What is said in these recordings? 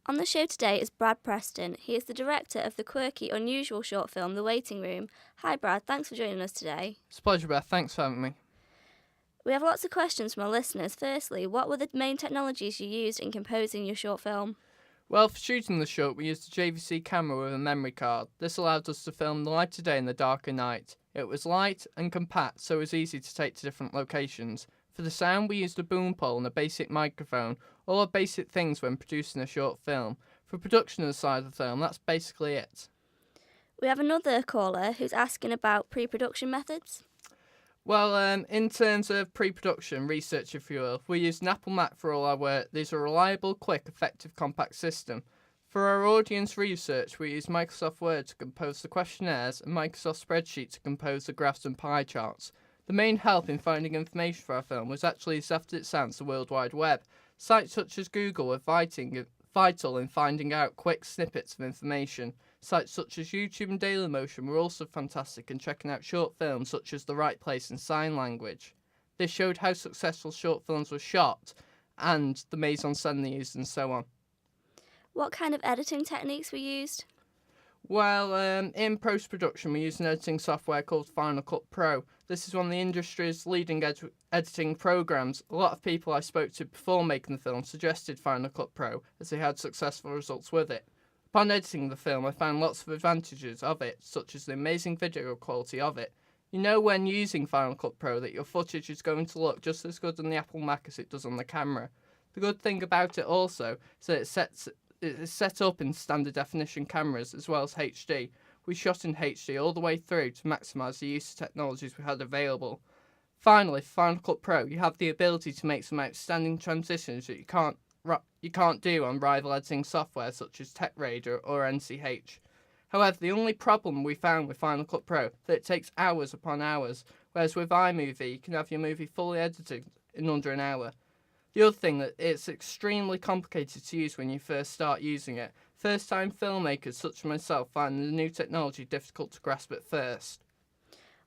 On the show today is Brad Preston. He is the director of the quirky, unusual short film The Waiting Room. Hi Brad, thanks for joining us today. It's a pleasure, Beth. Thanks for having me. We have lots of questions from our listeners. Firstly, what were the main technologies you used in composing your short film? Well, for shooting the short, we used a JVC camera with a memory card. This allowed us to film the lighter day and the darker night. It was light and compact, so it was easy to take to different locations. For the sound, we used a boom pole and a basic microphone, all are basic things when producing a short film. For production of the side of the film, that's basically it. We have another caller who's asking about pre-production methods. Well, in terms of pre-production, research if you will, we used an Apple Mac for all our work. These are a reliable, quick, effective, compact system. For our audience research, we used Microsoft Word to compose the questionnaires and Microsoft Spreadsheet to compose the graphs and pie charts. The main help in finding information for our film was actually, as after it sounds, the World Wide Web. Sites such as Google were vital in finding out quick snippets of information. Sites such as YouTube and Dailymotion were also fantastic in checking out short films such as The Right Place and Sign Language. This showed how successful short films were shot and the mise en scène they used and so on. What kind of editing techniques were used? Well, in post-production we use an editing software called Final Cut Pro. This is one of the industry's leading editing programs. A lot of people I spoke to before making the film suggested Final Cut Pro as they had successful results with it. Upon editing the film, I found lots of advantages of it, such as the amazing video quality of it. You know when using Final Cut Pro that your footage is going to look just as good on the Apple Mac as it does on the camera. The good thing about it also is that it is set up in standard definition cameras as well as HD. We shot in HD all the way through to maximise the use of technologies we had available. Finally, for Final Cut Pro, you have the ability to make some outstanding transitions that you can't do on rival editing software such as TechRaider or NCH. However, the only problem we found with Final Cut Pro is that it takes hours upon hours, whereas with iMovie you can have your movie fully edited in under an hour. The other thing that it's extremely complicated to use when you first start using it. First-time filmmakers such as myself find the new technology difficult to grasp at first.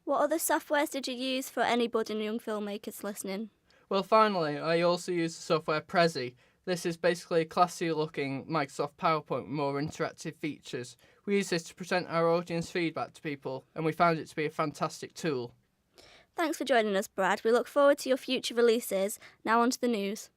What other softwares did you use for any budding young filmmakers listening? Well, finally, I also use the software Prezi. This is basically a classy-looking Microsoft PowerPoint with more interactive features. We use this to present our audience feedback to people, and we found it to be a fantastic tool. Thanks for joining us, Brad. We look forward to your future releases. Now on to the news.